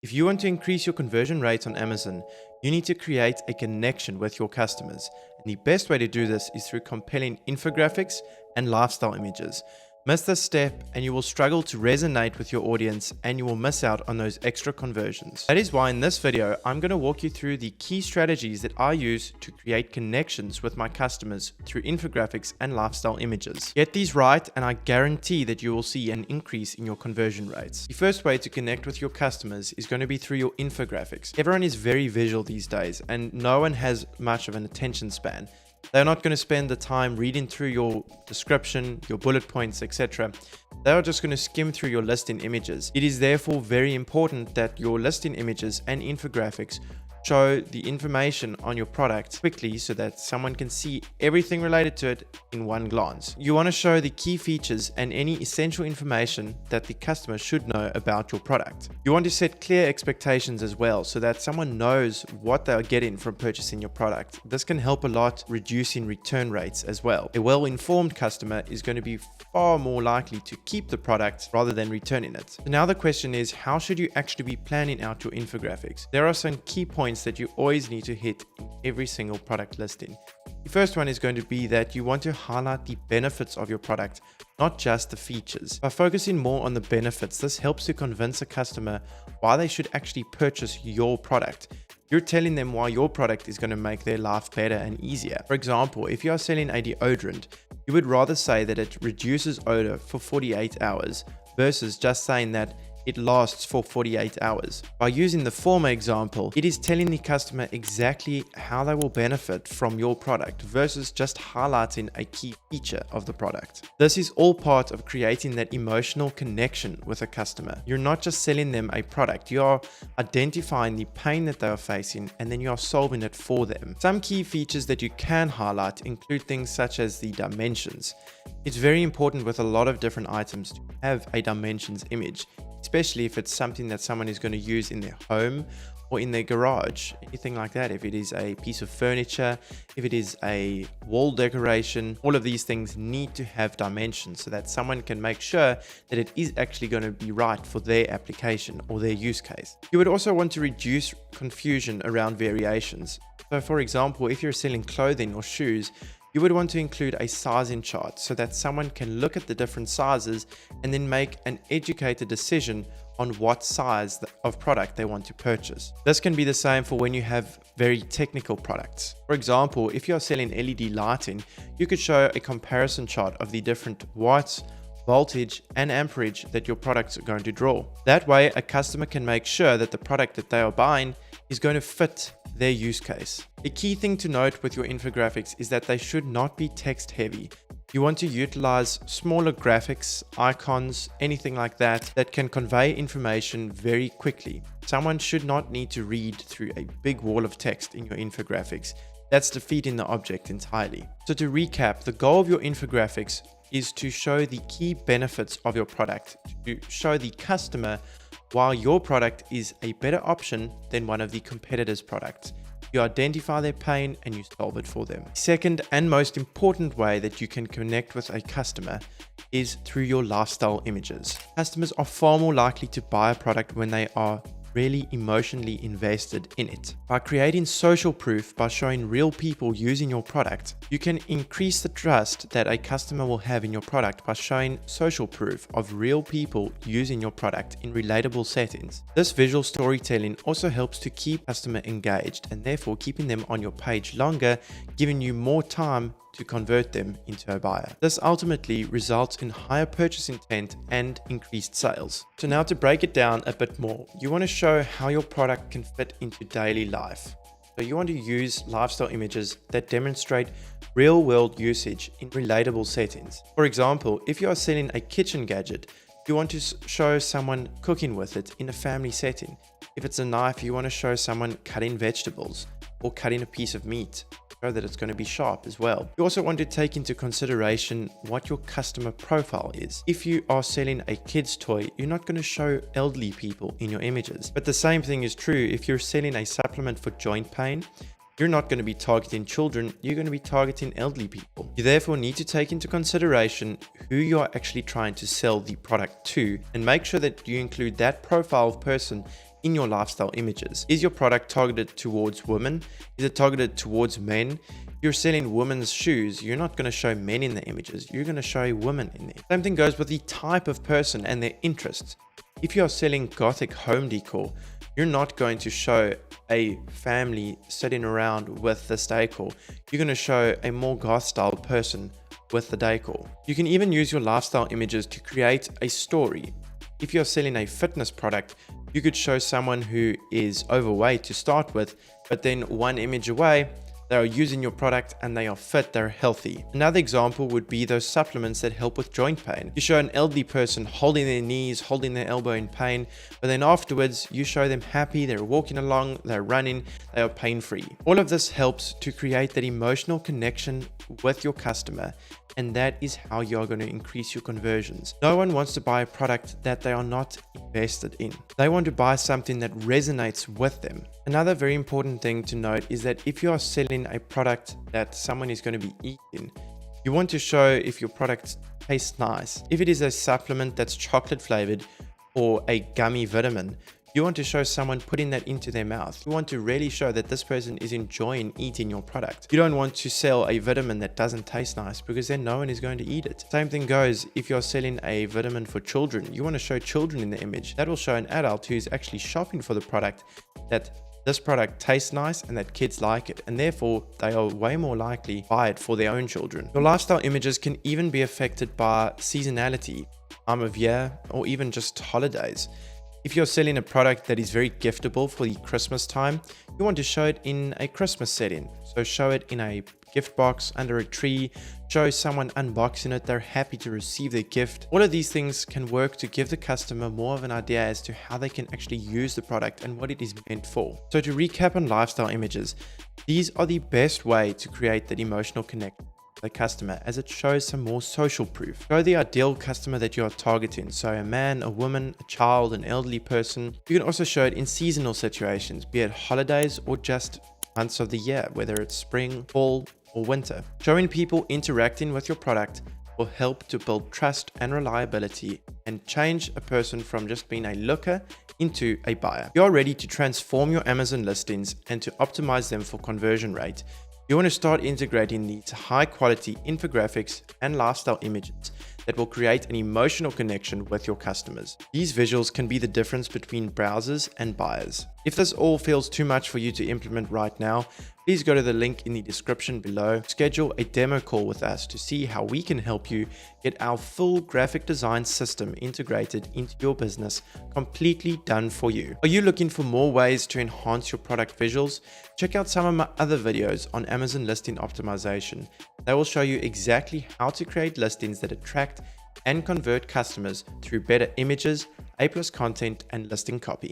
If you want to increase your conversion rate on Amazon, you need to create a connection with your customers. And the best way to do this is through compelling infographics and lifestyle images. Miss this step and you will struggle to resonate with your audience and you will miss out on those extra conversions. That is why in this video, I'm going to walk you through the key strategies that I use to create connections with my customers through infographics and lifestyle images. Get these right and I guarantee that you will see an increase in your conversion rates. The first way to connect with your customers is going to be through your infographics. Everyone is very visual these days and no one has much of an attention span. They're not going to spend the time reading through your description, your bullet points, etc. They are just going to skim through your listing images. It is therefore very important that your listing images and infographics show the information on your product quickly so that someone can see everything related to it in one glance. You want to show the key features and any essential information that the customer should know about your product. You want to set clear expectations as well so that someone knows what they are getting from purchasing your product. This can help a lot reducing return rates as well. A well-informed customer is going to be far more likely to keep the product rather than returning it. So now the question is, how should you actually be planning out your infographics? There are some key points that you always need to hit in every single product listing. The first one is going to be that you want to highlight the benefits of your product, not just the features. By focusing more on the benefits, this helps to convince a customer why they should actually purchase your product. You're telling them why your product is going to make their life better and easier. For example, if you are selling a deodorant, you would rather say that it reduces odor for 48 hours versus just saying that it lasts for 48 hours. By using the former example, it is telling the customer exactly how they will benefit from your product versus just highlighting a key feature of the product. This is all part of creating that emotional connection with a customer. You're not just selling them a product, you are identifying the pain that they are facing and then you are solving it for them. Some key features that you can highlight include things such as the dimensions. It's very important with a lot of different items to have a dimensions image, especially if it's something that someone is going to use in their home or in their garage, anything like that. If it is a piece of furniture, if it is a wall decoration, all of these things need to have dimensions so that someone can make sure that it is actually going to be right for their application or their use case. You would also want to reduce confusion around variations. So for example, if you're selling clothing or shoes, you would want to include a sizing chart so that someone can look at the different sizes and then make an educated decision on what size of product they want to purchase. This can be the same for when you have very technical products. For example, if you're selling LED lighting, you could show a comparison chart of the different watts, voltage, and amperage that your products are going to draw. That way, a customer can make sure that the product that they are buying is going to fit their use case. A key thing to note with your infographics is that they should not be text heavy. You want to utilize smaller graphics, icons, anything like that that can convey information very quickly. Someone should not need to read through a big wall of text in your infographics. That's defeating the object entirely. So to recap, the goal of your infographics is to show the key benefits of your product, to show the customer why your product is a better option than one of the competitors' products. You identify their pain and you solve it for them. Second and most important way that you can connect with a customer is through your lifestyle images. Customers are far more likely to buy a product when they are really emotionally invested in it. By creating social proof, by showing real people using your product, you can increase the trust that a customer will have in your product by showing social proof of real people using your product in relatable settings. This visual storytelling also helps to keep customer engaged and therefore keeping them on your page longer, giving you more time to convert them into a buyer. This ultimately results in higher purchase intent and increased sales. So now to break it down a bit more, you want to show how your product can fit into daily life. So you want to use lifestyle images that demonstrate real world usage in relatable settings. For example, if you are selling a kitchen gadget, you want to show someone cooking with it in a family setting. If it's a knife, you want to show someone cutting vegetables or cutting a piece of meat. Show that it's going to be sharp as well. You also want to take into consideration what your customer profile is. If you are selling a kid's toy, you're not going to show elderly people in your images. But the same thing is true if you're selling a supplement for joint pain. You're not going to be targeting children, you're going to be targeting elderly people. You therefore need to take into consideration who you are actually trying to sell the product to and make sure that you include that profile of person in your lifestyle images. Is your product targeted towards women? Is it targeted towards men? If you're selling women's shoes, you're not going to show men in the images. You're going to show women in there. Same thing goes with the type of person and their interests. If you're selling gothic home decor, you're not going to show a family sitting around with this decor. You're going to show a more goth style person with the decor. You can even use your lifestyle images to create a story. If you're selling a fitness product, you could show someone who is overweight to start with, but then one image away, they are using your product and they are fit, they're healthy. Another example would be those supplements that help with joint pain. You show an elderly person holding their knees, holding their elbow in pain, but then afterwards you show them happy, they're walking along, they're running, they are pain-free. All of this helps to create that emotional connection with your customer, and that is how you're going to increase your conversions. No one wants to buy a product that they are not invested in. They want to buy something that resonates with them. Another very important thing to note is that if you are selling a product that someone is going to be eating, you want to show if your product tastes nice. If it is a supplement that's chocolate flavored or a gummy vitamin, you want to show someone putting that into their mouth. You want to really show that this person is enjoying eating your product. You don't want to sell a vitamin that doesn't taste nice, because then no one is going to eat it. Same thing goes if you're selling a vitamin for children. You want to show children in the image. That will show an adult who's actually shopping for the product that this product tastes nice and that kids like it, and therefore they are way more likely to buy it for their own children. Your lifestyle images can even be affected by seasonality, time of year, or even just holidays. If you're selling a product that is very giftable for the Christmas time, you want to show it in a Christmas setting. So show it in a gift box under a tree, show someone unboxing it, they're happy to receive their gift. All of these things can work to give the customer more of an idea as to how they can actually use the product and what it is meant for. So to recap on lifestyle images, these are the best way to create that emotional connection the customer, as it shows some more social proof. Show the ideal customer that you are targeting, so a man, a woman, a child, an elderly person. You can also show it in seasonal situations, be it holidays or just months of the year, whether it's spring, fall, or winter. Showing people interacting with your product will help to build trust and reliability and change a person from just being a looker into a buyer. You are ready to transform your Amazon listings and to optimize them for conversion rate. You want to start integrating these high quality infographics and lifestyle images that will create an emotional connection with your customers. These visuals can be the difference between browsers and buyers. If this all feels too much for you to implement right now, please go to the link in the description below. Schedule a demo call with us to see how we can help you get our full graphic design system integrated into your business, completely done for you. Are you looking for more ways to enhance your product visuals? Check out some of my other videos on Amazon listing optimization. They will show you exactly how to create listings that attract and convert customers through better images, A+ content, and listing copy.